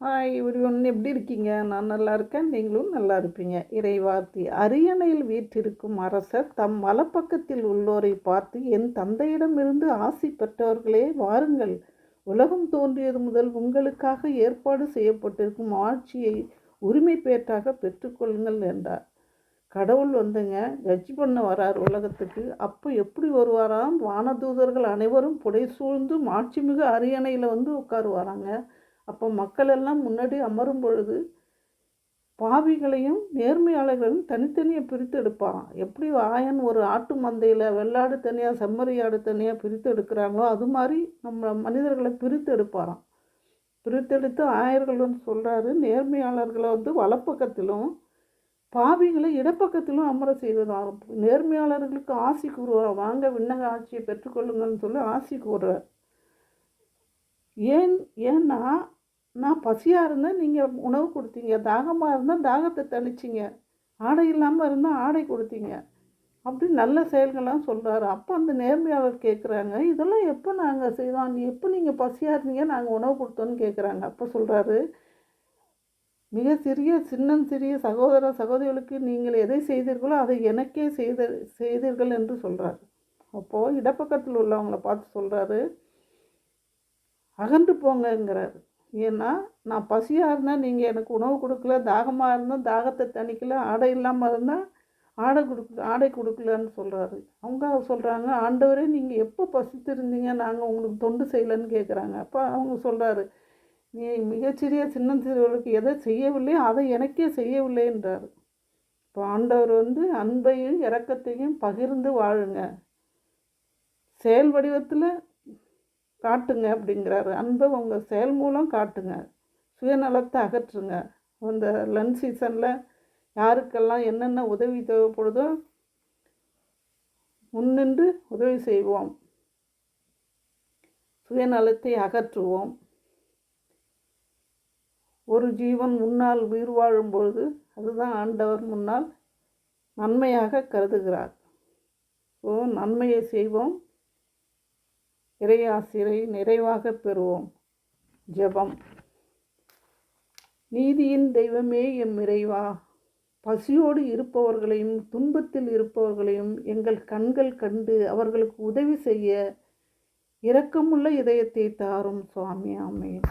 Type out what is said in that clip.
Hi everyone, எப்படி இருக்கீங்க? நான் நல்லா இருக்கேன். நீங்களும் நல்லா இருப்பீங்க. இறைவார்த்தை. அரியணையில் வீற்றிருக்கும் அரசர் தம் வலப்பக்கத்தில் உள்ளோரை பார்த்து, என் தந்தையிடமிருந்து ஆசி பெற்றவர்களே வாருங்கள், உலகம் தோன்றியது முதல் உங்களுக்காக ஏற்பாடு செய்யப்பட்டிருக்கும் ஆட்சியை உரிமை பேற்றாக பெற்றுக்கொள்ளுங்கள் என்றார். கடவுள் வந்துங்க ஜட்ஜ் பண்ண வரார் உலகத்துக்கு. அப்போ எப்படி வருவாராம்? வானதூதர்கள் அனைவரும் புடைசூழ்ந்து மாட்சிமிகு அரியணையில் வந்து உட்காருவாராங்க. அப்போ மக்கள் எல்லாம் முன்னாடி அமரும் பொழுது பாவிகளையும் நேர்மையாளர்களையும் தனித்தனியாக பிரித்து எடுப்பாராம். எப்படி ஆயன் ஒரு ஆட்டு மந்தையில் வெள்ளாடு தனியாக செம்மறி ஆடு தனியாக பிரித்து எடுக்கிறாங்களோ அது மாதிரி நம்ம மனிதர்களை பிரித்து எடுப்பாராம். பிரித்தெடுத்து ஆயர்கள் வந்து சொல்கிறாரு, நேர்மையாளர்களை வந்து வலப்பக்கத்திலும் பாவிகளை இடப்பக்கத்திலும் அமர செய்வதாம். நேர்மையாளர்களுக்கு ஆசி கூறுவார், வாங்க விண்ணக ஆட்சியை பெற்றுக்கொள்ளுங்கள்னு சொல்லி ஆசி கூறுறார். ஏன்னா நான் பசியாக இருந்தேன், நீங்கள் உணவு கொடுத்தீங்க. தாகமாக இருந்தால் தாகத்தை தணிச்சிங்க. ஆடை இல்லாமல் இருந்தால் ஆடை கொடுத்தீங்க. அப்படி நல்ல செயல்கள்லாம் சொல்கிறாரு. அப்போ அந்த நேர்மையாளர் கேட்குறாங்க, இதெல்லாம் எப்போ நாங்கள் செய்தோம்? எப்போ நீங்கள் பசியாக இருந்தீங்க நாங்கள் உணவு கொடுத்தோன்னு கேட்குறாங்க. அப்போ சொல்கிறாரு, மிக சிறிய சகோதர சகோதரிகளுக்கு நீங்கள் எதை செய்தீர்களோ அதை எனக்கே செய்தீர்கள் என்று சொல்கிறார். அப்போது இடப்பக்கத்தில் உள்ளவங்களை பார்த்து சொல்கிறாரு, அகன்று போங்கங்கிறார். ஏன்னா நான் பசியாக இருந்தால் நீங்கள் எனக்கு உணவு கொடுக்கல, தாகமாக இருந்தால் தாகத்தை தணிக்கல, ஆடை இல்லாமல் இருந்தால் ஆடை கொடுக்கலன்னு சொல்கிறாரு. அவங்க சொல்கிறாங்க, ஆண்டவரே நீங்கள் எப்போ பசித்திருந்தீங்க நாங்கள் உங்களுக்கு தொண்டு செய்யலைன்னு கேட்குறாங்க. அப்போ அவங்க சொல்கிறாரு, நீ சிறியவர்களுக்கு எதை செய்யவில்லையோ அதை எனக்கே செய்யவில்லைன்றார். இப்போ ஆண்டவர் வந்து அன்பையும் இரக்கத்தையும் பகிர்ந்து வாழுங்க, செயல் வடிவத்தில் காட்டுங்க அப்படிங்கிறாரு. அன்பை உங்கள் செயல் மூலம் காட்டுங்க, சுயநலத்தை அகற்றுங்க. இந்த லஞ்ச் சீசனில் யாருக்கெல்லாம் என்னென்ன உதவி தேவைப்படுதோ முன்னின்று உதவி செய்வோம், சுயநலத்தை அகற்றுவோம். ஒரு ஜீவன் முன்னால் உயிர் வாழும் பொழுது அதுதான் ஆண்டவர் முன்னால் நன்மையாக கருதுகிறார். நன்மையை செய்வோம், இறையாசிரை நிறைவாக பெறுவோம். ஜெபம். நீதியின் தெய்வமே எம் இறைவா, பசியோடு இருப்பவர்களையும் துன்பத்தில் இருப்பவர்களையும் எங்கள் கண்கள் கண்டு அவர்களுக்கு உதவி செய்ய இரக்கமுள்ள இதயத்தை தாரும் சுவாமி. ஆமென்.